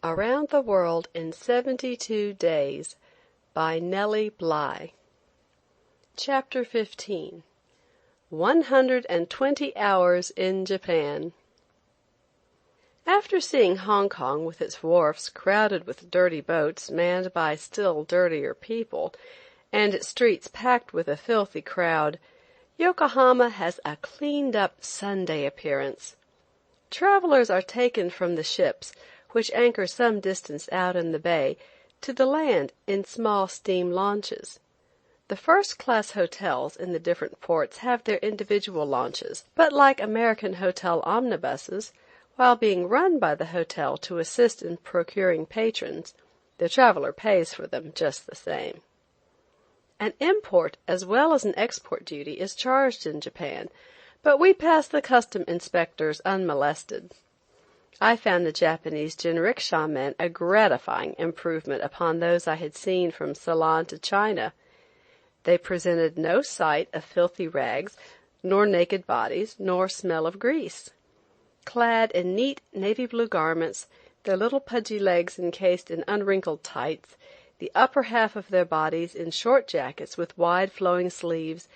Around the World in 72 Days by Nellie Bly. Chapter 15. 120 Hours in Japan. After seeing Hong Kong with its wharfs crowded with dirty boats manned by still dirtier people, and its streets packed with a filthy crowd, Yokohama has a cleaned-up Sunday appearance. Travelers are taken from the ships, which anchor some distance out in the bay, to the land in small steam launches. The first-class hotels in the different ports have their individual launches, but like American hotel omnibuses, while being run by the hotel to assist in procuring patrons, the traveler pays for them just the same. An import as well as an export duty is charged in Japan, but we pass the custom inspectors unmolested. I found the Japanese jinricksha men a gratifying improvement upon those I had seen from Ceylon to China. They presented no sight of filthy rags, nor naked bodies, nor smell of grease. Clad in neat navy blue garments, their little pudgy legs encased in unwrinkled tights, the upper half of their bodies in short jackets with wide flowing sleeves,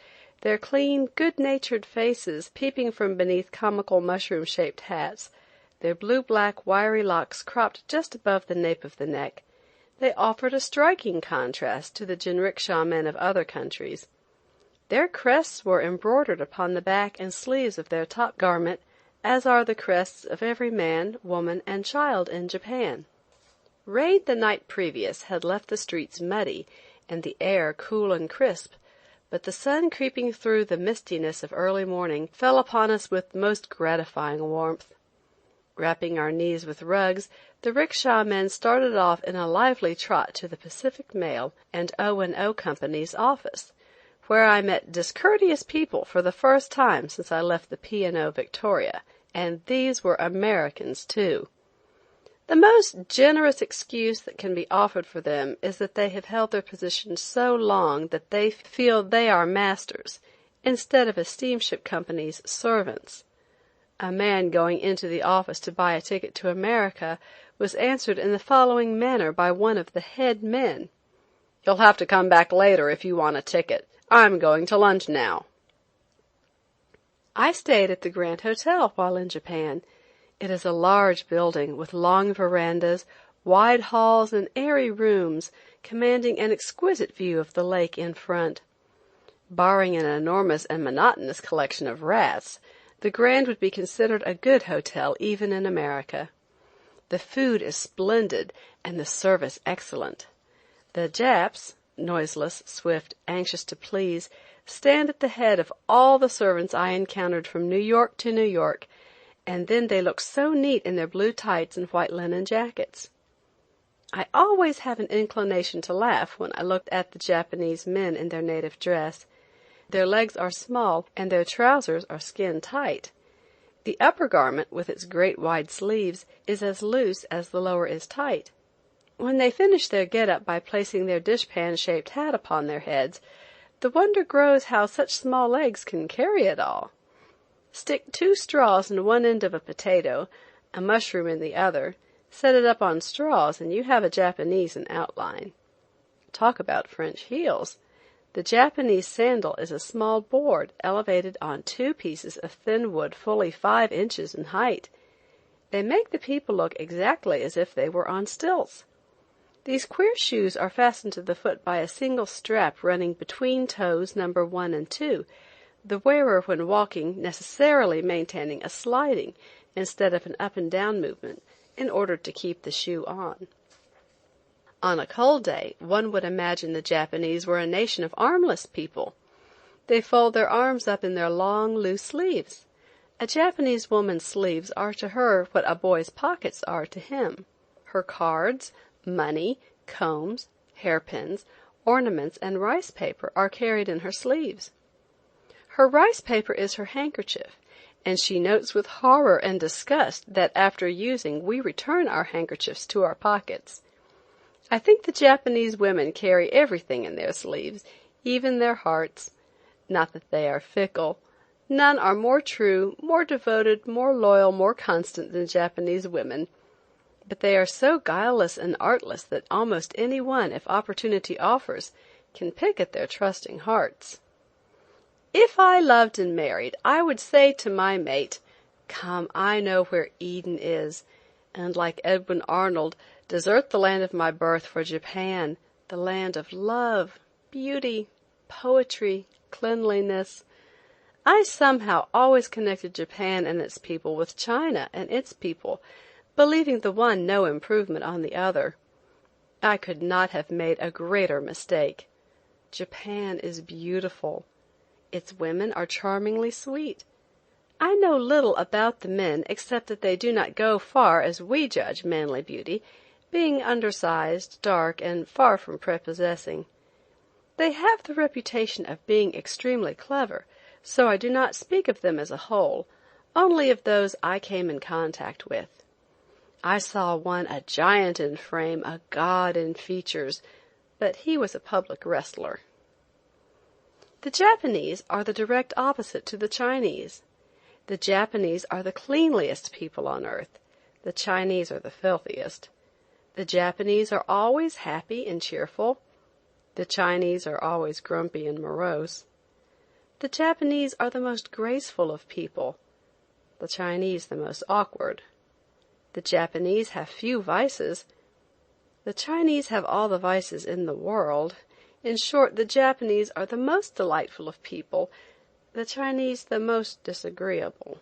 their clean, good-natured faces peeping from beneath comical mushroom-shaped hats, their blue-black wiry locks cropped just above the nape of the neck, they offered a striking contrast to the jinricksha men of other countries. Their crests were embroidered upon the back and sleeves of their top garment, as are the crests of every man, woman, and child in Japan. Rain the night previous had left the streets muddy and the air cool and crisp, but the sun creeping through the mistiness of early morning fell upon us with most gratifying warmth. Wrapping our knees with rugs, the rickshaw men started off in a lively trot to the Pacific Mail and O&O Company's office, where I met discourteous people for the first time since I left the P&O Victoria, and these were Americans too. The most generous excuse that can be offered for them is that they have held their position so long that they feel they are masters, instead of a steamship company's servants. A man going into the office to buy a ticket to America was answered in the following manner by one of the head men. "You'll have to come back later if you want a ticket. I'm going to lunch now." I stayed at the Grand Hotel while in Japan. It is a large building with long verandas, wide halls, and airy rooms, commanding an exquisite view of the lake in front. Barring an enormous and monotonous collection of rats, the Grand would be considered a good hotel even in America. The food is splendid and the service excellent. The Japs, noiseless, swift, anxious to please, stand at the head of all the servants I encountered from New York to New York, and then they look so neat in their blue tights and white linen jackets. I always have an inclination to laugh when I looked at the Japanese men in their native dress. Their legs are small and their trousers are skin tight. The upper garment, with its great wide sleeves, is as loose as the lower is tight. When they finish their get-up by placing their dishpan-shaped hat upon their heads, the wonder grows how such small legs can carry it all. Stick 2 straws in one end of a potato, a mushroom in the other, set it up on straws, and you have a Japanese in outline. Talk about French heels! The Japanese sandal is a small board elevated on 2 pieces of thin wood fully 5 inches in height. They make the people look exactly as if they were on stilts. These queer shoes are fastened to the foot by a single strap running between toes number 1 and 2, the wearer when walking necessarily maintaining a sliding instead of an up and down movement in order to keep the shoe on. On a cold day, one would imagine the Japanese were a nation of armless people. They fold their arms up in their long, loose sleeves. A Japanese woman's sleeves are to her what a boy's pockets are to him. Her cards, money, combs, hairpins, ornaments, and rice paper are carried in her sleeves. Her rice paper is her handkerchief, and she notes with horror and disgust that after using we return our handkerchiefs to our pockets. I think the Japanese women carry everything in their sleeves, even their hearts. Not that they are fickle. None are more true, more devoted, more loyal, more constant than Japanese women. but they are so guileless and artless that almost any one, if opportunity offers, can pick at their trusting hearts. If I loved and married, I would say to my mate, "Come, I know where Eden is," and like Edwin Arnold, desert the land of my birth for Japan, the land of love, beauty, poetry, cleanliness. I somehow always connected Japan and its people with China and its people, believing the one no improvement on the other. I could not have made a greater mistake. Japan is beautiful. Its women are charmingly sweet. I know little about the men except that they do not go far as we judge manly beauty, being undersized, dark, and far from prepossessing. They have the reputation of being extremely clever, so I do not speak of them as a whole, only of those I came in contact with. I saw one a giant in frame, a god in features, but he was a public wrestler. The Japanese are the direct opposite to the Chinese. The Japanese are the cleanliest people on earth. The Chinese are the filthiest. The Japanese are always happy and cheerful. The Chinese are always grumpy and morose. The Japanese are the most graceful of people. The Chinese the most awkward. The Japanese have few vices. The Chinese have all the vices in the world. In short, the Japanese are the most delightful of people, the Chinese the most disagreeable.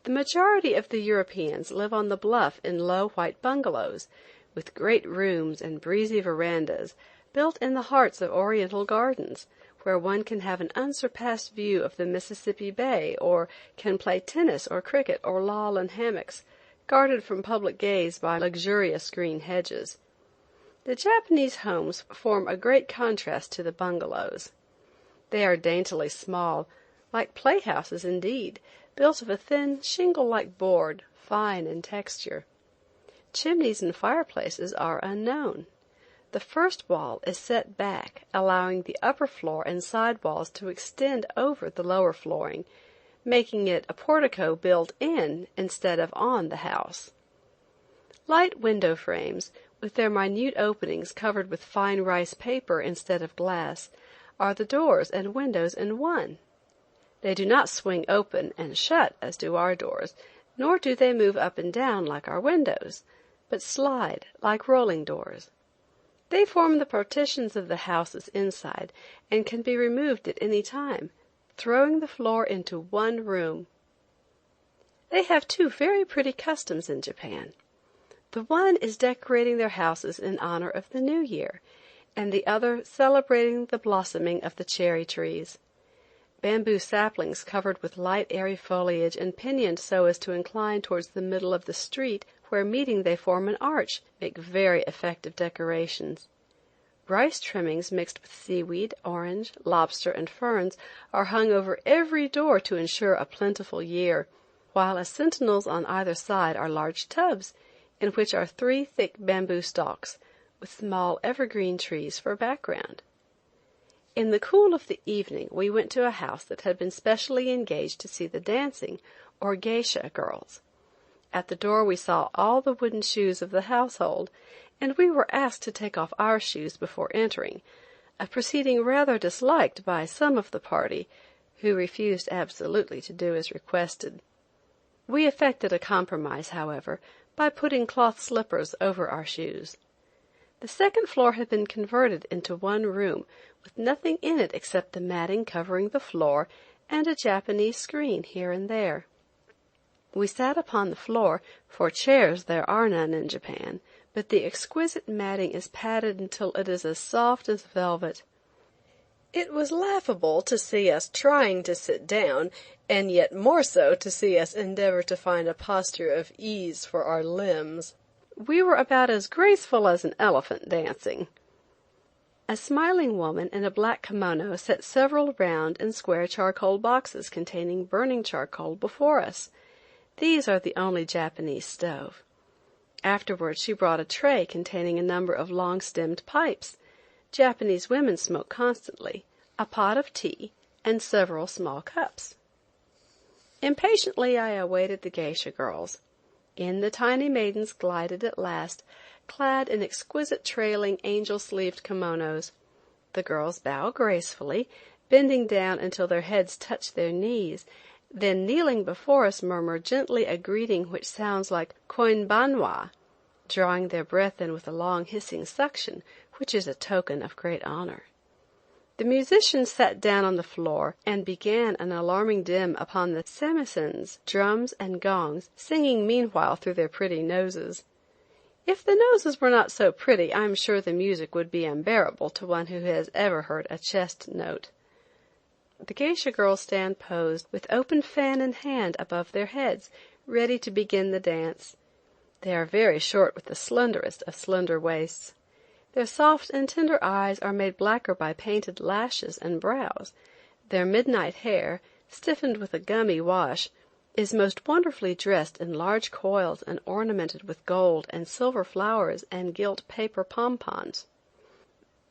The majority of the Europeans live on the bluff in low white bungalows, with great rooms and breezy verandas, built in the hearts of oriental gardens, where one can have an unsurpassed view of the Mississippi Bay, or can play tennis or cricket or loll in hammocks, guarded from public gaze by luxurious green hedges. The Japanese homes form a great contrast to the bungalows. They are daintily small, like playhouses indeed, built of a thin, shingle-like board, fine in texture. Chimneys and fireplaces are unknown. The first wall is set back, allowing the upper floor and side walls to extend over the lower flooring, making it a portico built in instead of on the house. Light window frames, with their minute openings covered with fine rice paper instead of glass, are the doors and windows in one. They do not swing open and shut as do our doors, nor do they move up and down like our windows, but slide like rolling doors. They form the partitions of the houses inside and can be removed at any time, throwing the floor into one room. They have two very pretty customs in Japan. The one is decorating their houses in honor of the New Year, and the other celebrating the blossoming of the cherry trees. Bamboo saplings covered with light airy foliage and pinioned so as to incline towards the middle of the street, where meeting they form an arch, make very effective decorations. Rice trimmings mixed with seaweed, orange, lobster, and ferns are hung over every door to ensure a plentiful year, while as sentinels on either side are large tubs, in which are 3 thick bamboo stalks, with small evergreen trees for background. In the cool of the evening we went to a house that had been specially engaged to see the dancing, or geisha girls. At the door we saw all the wooden shoes of the household, and we were asked to take off our shoes before entering, a proceeding rather disliked by some of the party, who refused absolutely to do as requested. We effected a compromise, however, by putting cloth slippers over our shoes. The second floor had been converted into one room, with nothing in it except the matting covering the floor and a Japanese screen here and there. We sat upon the floor, for chairs there are none in Japan, but the exquisite matting is padded until it is as soft as velvet. It was laughable to see us trying to sit down, and yet more so to see us endeavor to find a posture of ease for our limbs. We were about as graceful as an elephant dancing. A smiling woman in a black kimono set several round and square charcoal boxes containing burning charcoal before us. These are the only Japanese stove. Afterwards she brought a tray containing a number of long-stemmed pipes. Japanese women smoke constantly, a pot of tea, and several small cups. Impatiently I awaited the geisha girls. In the tiny maidens glided at last, clad in exquisite trailing angel-sleeved kimonos. The girls bow gracefully, bending down until their heads touch their knees, then kneeling before us murmur gently a greeting which sounds like Koinbanwa, drawing their breath in with a long hissing suction, which is a token of great honor. The musicians sat down on the floor and began an alarming dim upon the samisens, drums, and gongs, singing meanwhile through their pretty noses. If the noses were not so pretty, I am sure the music would be unbearable to one who has ever heard a chest note. The geisha girls stand posed, with open fan in hand above their heads, ready to begin the dance. They are very short with the slenderest of slender waists. Their soft and tender eyes are made blacker by painted lashes and brows. Their midnight hair, stiffened with a gummy wash, is most wonderfully dressed in large coils and ornamented with gold and silver flowers and gilt paper pompons.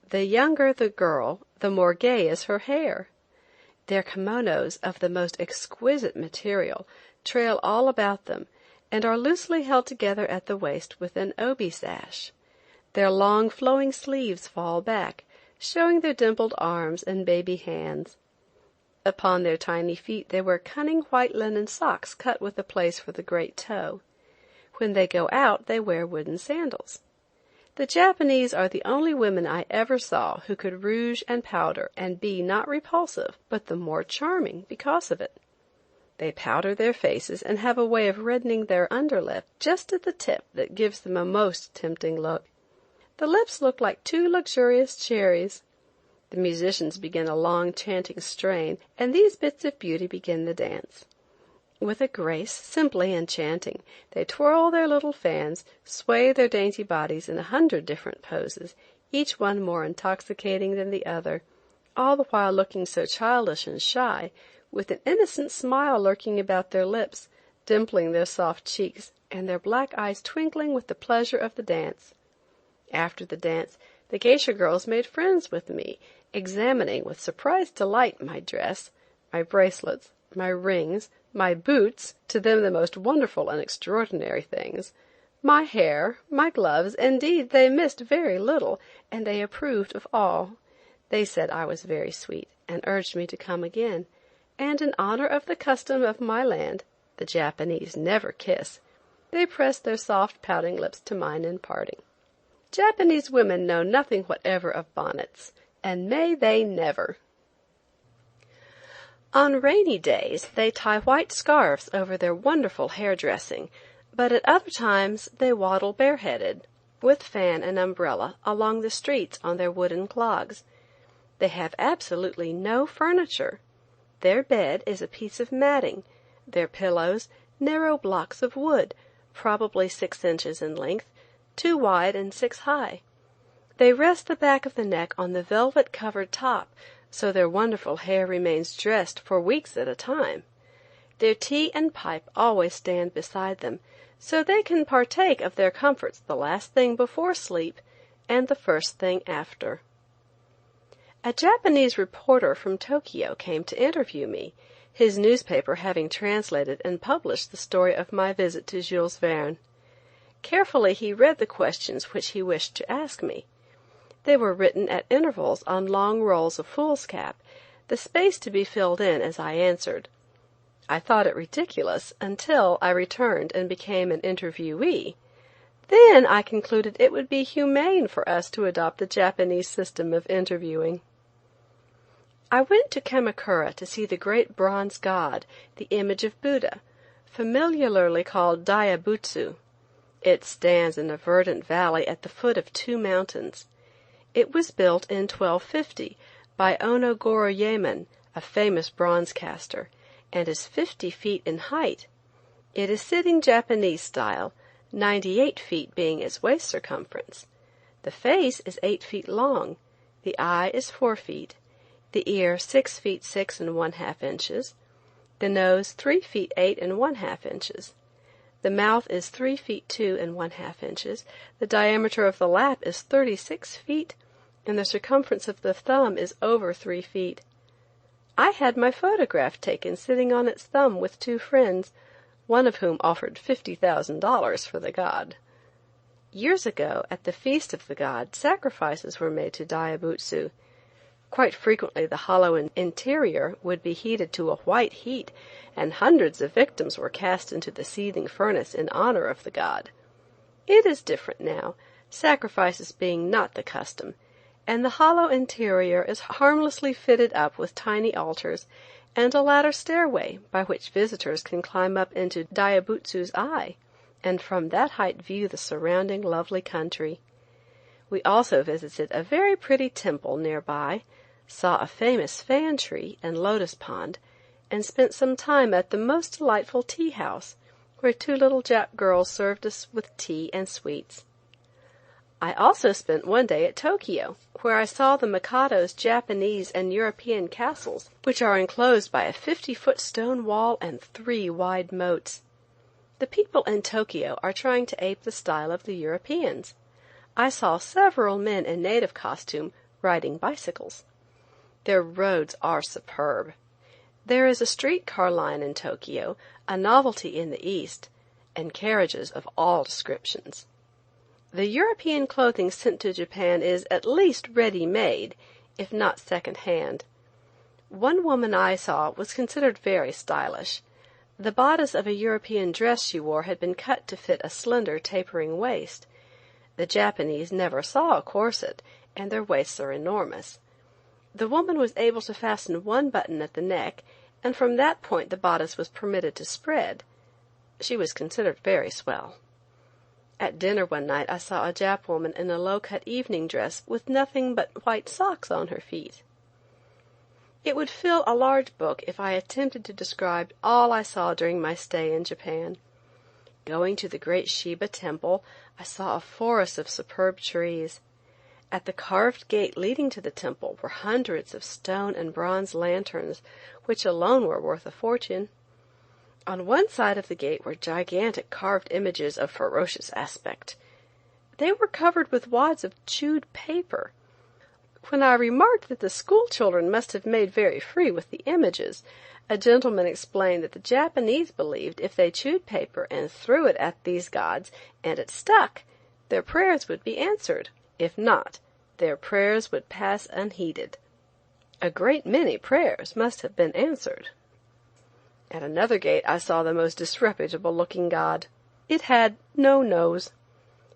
The younger the girl, the more gay is her hair. Their kimonos, of the most exquisite material, trail all about them, and are loosely held together at the waist with an obi sash. Their long flowing sleeves fall back, showing their dimpled arms and baby hands. Upon their tiny feet they wear cunning white linen socks cut with a place for the great toe. When they go out they wear wooden sandals. The Japanese are the only women I ever saw who could rouge and powder and be not repulsive, but the more charming because of it. They powder their faces and have a way of reddening their underlip just at the tip that gives them a most tempting look. The lips look like two luxurious cherries. The musicians begin a long chanting strain, and these bits of beauty begin the dance. With a grace simply enchanting, they twirl their little fans, sway their dainty bodies in 100 different poses, each one more intoxicating than the other, all the while looking so childish and shy, with an innocent smile lurking about their lips, dimpling their soft cheeks, and their black eyes twinkling with the pleasure of the dance. After the dance, the geisha girls made friends with me, examining with surprised delight my dress, my bracelets, my rings, my boots, to them the most wonderful and extraordinary things, my hair, my gloves. Indeed, they missed very little, and they approved of all. They said I was very sweet, and urged me to come again, and in honor of the custom of my land, the Japanese never kiss, they pressed their soft pouting lips to mine in parting. Japanese women know nothing whatever of bonnets, and may they never. On rainy days they tie white scarves over their wonderful hair-dressing, but at other times they waddle bareheaded, with fan and umbrella, along the streets on their wooden clogs. They have absolutely no furniture. Their bed is a piece of matting, their pillows narrow blocks of wood, probably 6 inches in length, 2 wide and 6 high. They rest the back of the neck on the velvet-covered top, so their wonderful hair remains dressed for weeks at a time. Their tea and pipe always stand beside them, so they can partake of their comforts the last thing before sleep and the first thing after. A Japanese reporter from Tokyo came to interview me, his newspaper having translated and published the story of my visit to Jules Verne. Carefully he read the questions which he wished to ask me. They were written at intervals on long rolls of foolscap, the space to be filled in as I answered. I thought it ridiculous until I returned and became an interviewee. Then I concluded it would be humane for us to adopt the Japanese system of interviewing. I went to Kamakura to see the great bronze god, the image of Buddha, familiarly called Daibutsu. It stands in a verdant valley at the foot of 2 mountains. It was built in 1250 by Onogoro-Yaemen, a famous bronze caster, and is 50 feet in height. It is sitting Japanese style, 98 feet being its waist circumference. The face is 8 feet long, the eye is 4 feet, the ear 6 feet 6 1/2 inches, the nose 3 feet 8 1/2 inches. The mouth is 3 feet 2 1/2 inches, the diameter of the lap is 36 feet, and the circumference of the thumb is over 3 feet. I had my photograph taken sitting on its thumb with 2 friends, one of whom offered $50,000 for the god. Years ago, at the feast of the god, sacrifices were made to Diabutsu. Quite frequently the hollow interior would be heated to a white heat, and hundreds of victims were cast into the seething furnace in honor of the god. It is different now, sacrifices being not the custom, and the hollow interior is harmlessly fitted up with tiny altars and a ladder stairway by which visitors can climb up into Diabutsu's eye, and from that height view the surrounding lovely country. We also visited a very pretty temple nearby, saw a famous fan tree and lotus pond, and spent some time at the most delightful tea house, where two little Jap girls served us with tea and sweets. I also spent one day at Tokyo, where I saw the Mikado's Japanese and European castles, which are enclosed by a 50-foot stone wall and 3 wide moats. The people in Tokyo are trying to ape the style of the Europeans. I saw several men in native costume riding bicycles. Their roads are superb. There is a streetcar line in Tokyo, a novelty in the East, and carriages of all descriptions. The European clothing sent to Japan is at least ready-made, if not second-hand. One woman I saw was considered very stylish. The bodice of a European dress she wore had been cut to fit a slender, tapering waist. The Japanese never saw a corset, and their waists are enormous. The woman was able to fasten one button at the neck, and from that point the bodice was permitted to spread. She was considered very swell. At dinner one night I saw a Jap woman in a low-cut evening dress with nothing but white socks on her feet. It would fill a large book if I attempted to describe all I saw during my stay in Japan. Going to the great Shiba temple, I saw a forest of superb trees. At the carved gate leading to the temple were hundreds of stone and bronze lanterns, which alone were worth a fortune. On one side of the gate were gigantic carved images of ferocious aspect. They were covered with wads of chewed paper. When I remarked that the school children must have made very free with the images, a gentleman explained that the Japanese believed if they chewed paper and threw it at these gods, and it stuck, their prayers would be answered. If not, their prayers would pass unheeded. A great many prayers must have been answered. At another gate I saw the most disreputable-looking god. It had no nose.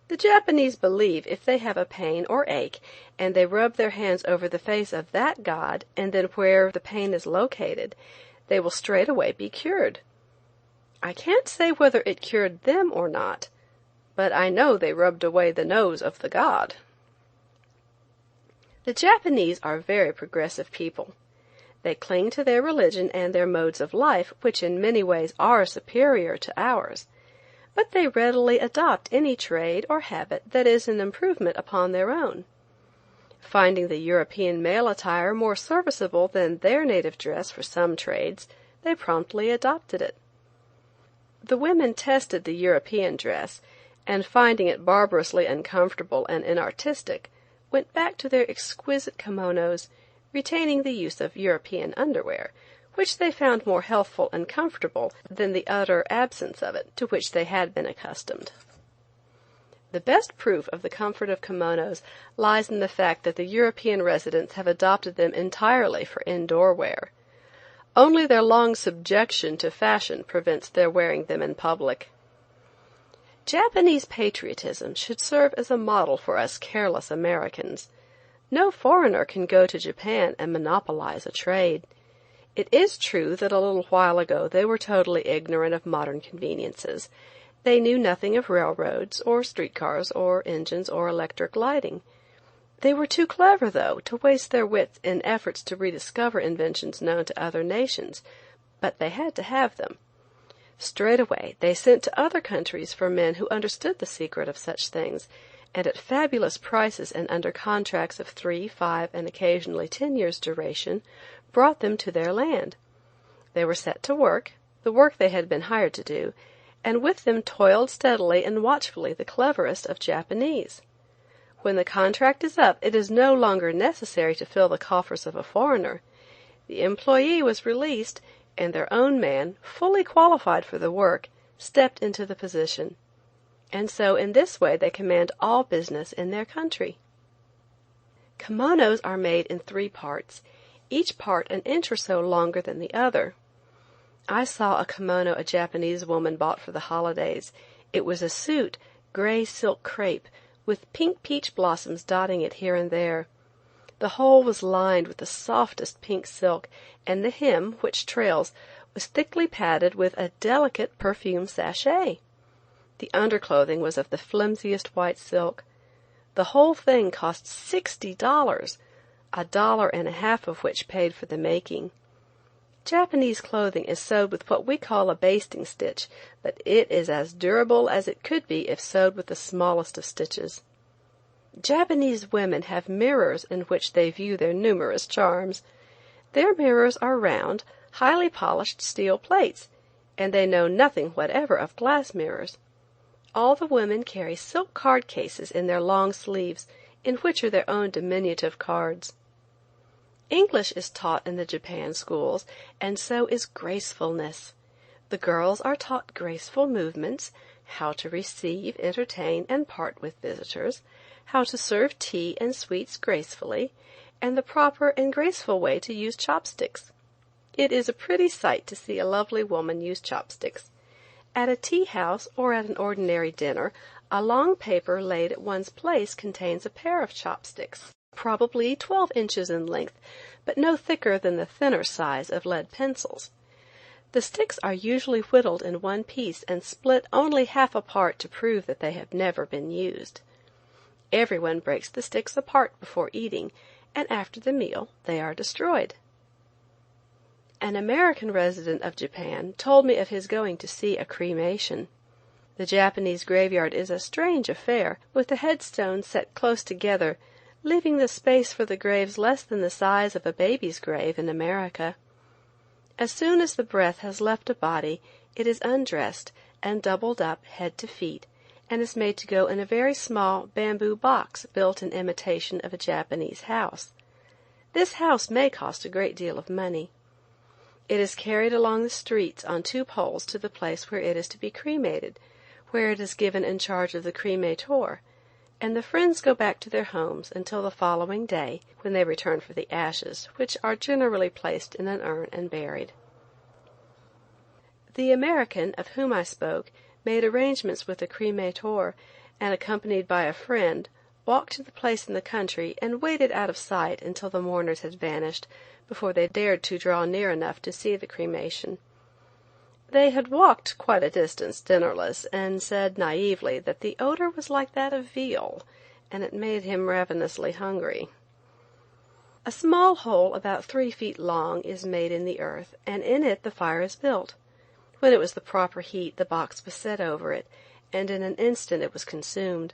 The Japanese believe if they have a pain or ache, and they rub their hands over the face of that god, and then where the pain is located, they will straightway be cured. I can't say whether it cured them or not, but I know they rubbed away the nose of the god. The Japanese are very progressive people. They cling to their religion and their modes of life, which in many ways are superior to ours, but they readily adopt any trade or habit that is an improvement upon their own. Finding the European male attire more serviceable than their native dress for some trades, they promptly adopted it. The women tested the European dress, and finding it barbarously uncomfortable and inartistic, went back to their exquisite kimonos, retaining the use of European underwear, which they found more healthful and comfortable than the utter absence of it, to which they had been accustomed. The best proof of the comfort of kimonos lies in the fact that the European residents have adopted them entirely for indoor wear. Only their long subjection to fashion prevents their wearing them in public. Japanese patriotism should serve as a model for us careless Americans. No foreigner can go to Japan and monopolize a trade. It is true that a little while ago they were totally ignorant of modern conveniences. They knew nothing of railroads, or streetcars, or engines, or electric lighting. They were too clever, though, to waste their wits in efforts to rediscover inventions known to other nations, but they had to have them. Straightway they sent to other countries for men who understood the secret of such things, and at fabulous prices and under contracts of 3, 5, and occasionally 10 years' duration, brought them to their land. They were set to work, the work they had been hired to do, and with them toiled steadily and watchfully the cleverest of Japanese. When the contract is up, it is no longer necessary to fill the coffers of a foreigner. The employee was released, and their own man, fully qualified for the work, stepped into the position. And so in this way they command all business in their country. Kimonos are made in 3 parts, each part an inch or so longer than the other. I saw a kimono a Japanese woman bought for the holidays. It was a suit, gray silk crepe, with pink peach blossoms dotting it here and there. The whole was lined with the softest pink silk, and the hem, which trails, was thickly padded with a delicate perfume sachet. The underclothing was of the flimsiest white silk. The whole thing cost $60, $1.50 of which paid for the making. Japanese clothing is sewed with what we call a basting stitch, but it is as durable as it could be if sewed with the smallest of stitches. Japanese women have mirrors in which they view their numerous charms. Their mirrors are round, highly polished steel plates, and they know nothing whatever of glass mirrors. All the women carry silk card cases in their long sleeves, in which are their own diminutive cards. English is taught in the Japan schools, and so is gracefulness. The girls are taught graceful movements, how to receive, entertain, and part with visitors, how to serve tea and sweets gracefully, and the proper and graceful way to use chopsticks. It is a pretty sight to see a lovely woman use chopsticks. At a tea house or at an ordinary dinner, a long paper laid at one's place contains a pair of chopsticks, probably 12 inches in length, but no thicker than the thinner size of lead pencils. The sticks are usually whittled in one piece and split only half apart to prove that they have never been used. Everyone breaks the sticks apart before eating, and after the meal they are destroyed. An American resident of Japan told me of his going to see a cremation. The Japanese graveyard is a strange affair, with the headstones set close together, leaving the space for the graves less than the size of a baby's grave in America. As soon as the breath has left a body, it is undressed and doubled up head to feet, and is made to go in a very small bamboo box built in imitation of a Japanese house. This house may cost a great deal of money. It is carried along the streets on 2 poles to the place where it is to be cremated, where it is given in charge of the cremator, and the friends go back to their homes until the following day, when they return for the ashes, which are generally placed in an urn and buried. The American of whom I spoke made arrangements with the cremator, and accompanied by a friend, walked to the place in the country and waited out of sight until the mourners had vanished, before they dared to draw near enough to see the cremation. They had walked quite a distance dinnerless, and said naively that the odor was like that of veal, and it made him ravenously hungry. A small hole about 3 feet long is made in the earth, and in it the fire is built. When it was the proper heat, the box was set over it, and in an instant it was consumed.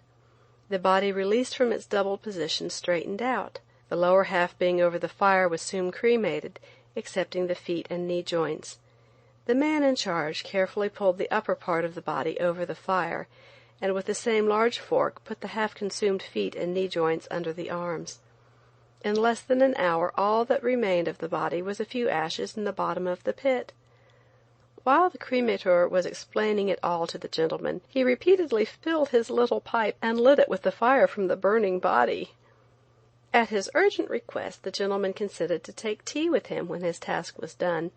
The body released from its doubled position straightened out. The lower half being over the fire was soon cremated, excepting the feet and knee joints. The man in charge carefully pulled the upper part of the body over the fire, and with the same large fork put the half-consumed feet and knee joints under the arms. In less than an hour all that remained of the body was a few ashes in the bottom of the pit. While the cremator was explaining it all to the gentleman, he repeatedly filled his little pipe and lit it with the fire from the burning body. At his urgent request, the gentleman consented to take tea with him when his task was done.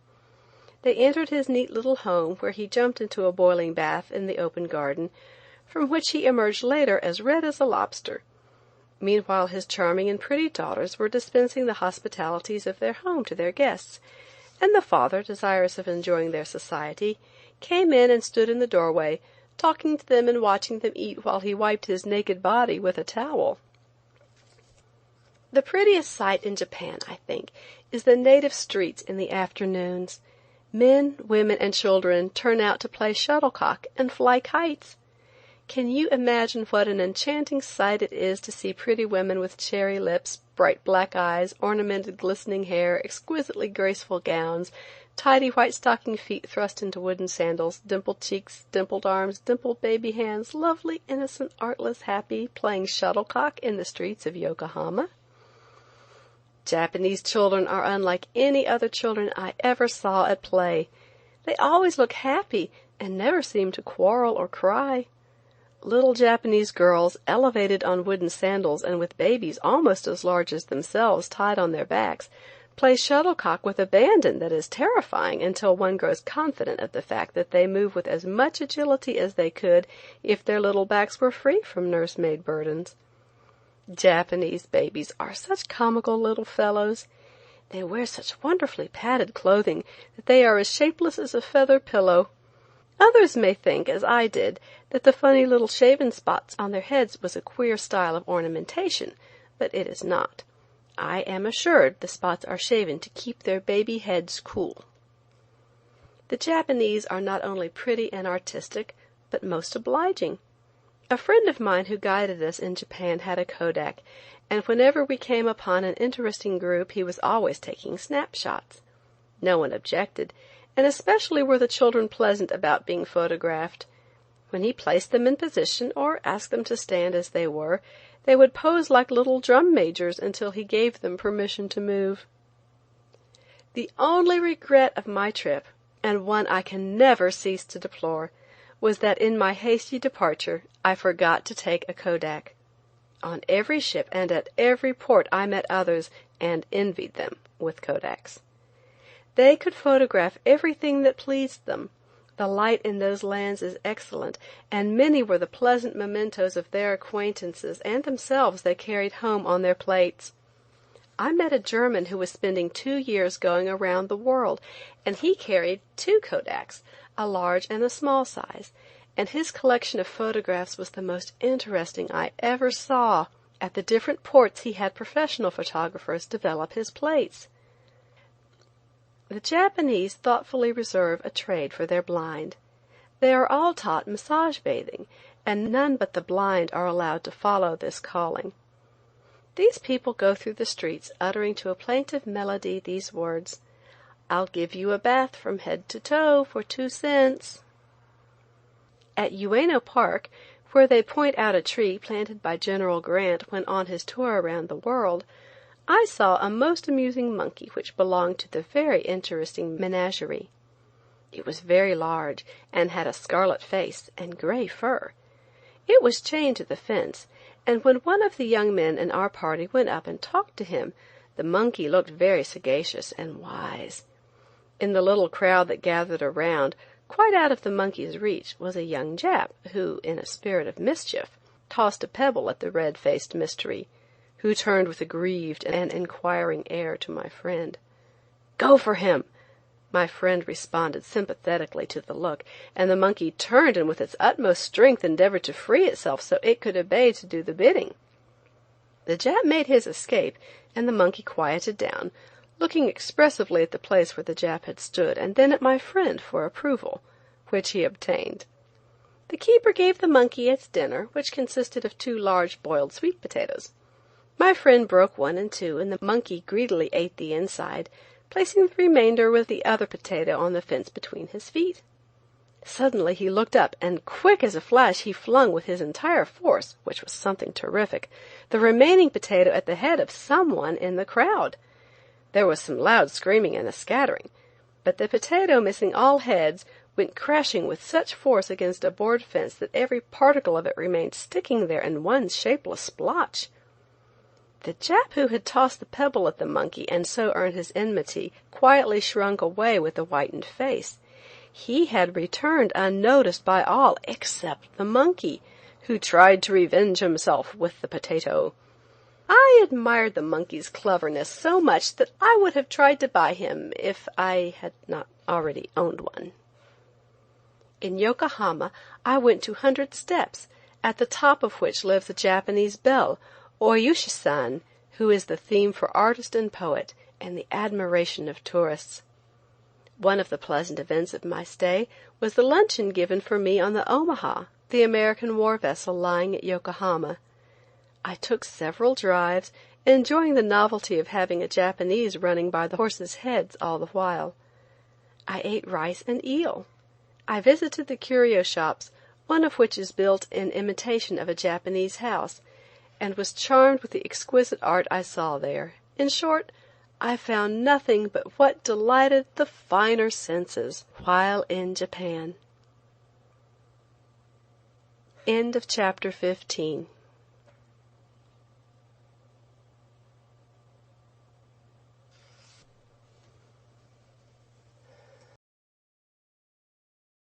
They entered his neat little home, where he jumped into a boiling bath in the open garden, from which he emerged later as red as a lobster. Meanwhile his charming and pretty daughters were dispensing the hospitalities of their home to their guests, and the father, desirous of enjoying their society, came in and stood in the doorway, talking to them and watching them eat while he wiped his naked body with a towel. The prettiest sight in Japan, I think, is the native streets in the afternoons. Men, women, and children turn out to play shuttlecock and fly kites. Can you imagine what an enchanting sight it is to see pretty women with cherry lips, bright black eyes, ornamented glistening hair, exquisitely graceful gowns, tidy white stocking feet thrust into wooden sandals, dimpled cheeks, dimpled arms, dimpled baby hands, lovely, innocent, artless, happy, playing shuttlecock in the streets of Yokohama? Japanese children are unlike any other children I ever saw at play. They always look happy, and never seemed to quarrel or cry. Little Japanese girls, elevated on wooden sandals and with babies almost as large as themselves tied on their backs, play shuttlecock with abandon that is terrifying until one grows confident of the fact that they move with as much agility as they could if their little backs were free from nursemaid burdens. Japanese babies are such comical little fellows. They wear such wonderfully padded clothing that they are as shapeless as a feather pillow. Others may think, as I did, that the funny little shaven spots on their heads was a queer style of ornamentation, but it is not. I am assured the spots are shaven to keep their baby heads cool. The Japanese are not only pretty and artistic, but most obliging. A friend of mine who guided us in Japan had a kodak, and whenever we came upon an interesting group he was always taking snapshots. No one objected, and especially were the children pleasant about being photographed. When he placed them in position or asked them to stand as they were, they would pose like little drum majors until he gave them permission to move. The only regret of my trip, and one I can never cease to deplore, was that in my hasty departure I forgot to take a kodak. On every ship and at every port I met others and envied them with kodaks. They could photograph everything that pleased them. The light in those lands is excellent, and many were the pleasant mementos of their acquaintances and themselves they carried home on their plates. I met a German who was spending 2 years going around the world, and he carried 2 kodaks, a large and a small size, and his collection of photographs was the most interesting I ever saw. At the different ports he had professional photographers develop his plates. The Japanese thoughtfully reserve a trade for their blind. They are all taught massage bathing, and none but the blind are allowed to follow this calling. These people go through the streets uttering to a plaintive melody these words, "I'll give you a bath from head to toe for 2 cents." At Ueno Park, where they point out a tree planted by General Grant when on his tour around the world, I saw a most amusing monkey which belonged to the very interesting menagerie. It was very large, and had a scarlet face and gray fur. It was chained to the fence, and when one of the young men in our party went up and talked to him, the monkey looked very sagacious and wise. In the little crowd that gathered around, quite out of the monkey's reach, was a young Jap, who, in a spirit of mischief, tossed a pebble at the red-faced mystery, who turned with a grieved and inquiring air to my friend. "Go for him!" My friend responded sympathetically to the look, and the monkey turned and with its utmost strength endeavored to free itself so it could obey to do the bidding. The Jap made his escape, and the monkey quieted down, looking expressively at the place where the Jap had stood, and then at my friend for approval, which he obtained. The keeper gave the monkey its dinner, which consisted of 2 large boiled sweet potatoes. My friend broke one in 2, and the monkey greedily ate the inside, placing the remainder with the other potato on the fence between his feet. Suddenly he looked up, and quick as a flash he flung with his entire force, which was something terrific, the remaining potato at the head of someone in the crowd. There was some loud screaming and a scattering, but the potato, missing all heads, went crashing with such force against a board fence that every particle of it remained sticking there in one shapeless splotch. The Jap who had tossed the pebble at the monkey and so earned his enmity quietly shrunk away with a whitened face. He had returned unnoticed by all except the monkey, who tried to revenge himself with the potato. I admired the monkey's cleverness so much that I would have tried to buy him if I had not already owned one. In Yokohama I went to 100 Steps, at the top of which lives a Japanese belle, Oyushi-san, who is the theme for artist and poet, and the admiration of tourists. One of the pleasant events of my stay was the luncheon given for me on the Omaha, the American war vessel lying at Yokohama. I took several drives, enjoying the novelty of having a Japanese running by the horses' heads all the while. I ate rice and eel. I visited the curio shops, one of which is built in imitation of a Japanese house, and was charmed with the exquisite art I saw there. In short, I found nothing but what delighted the finer senses while in Japan. End of chapter 15.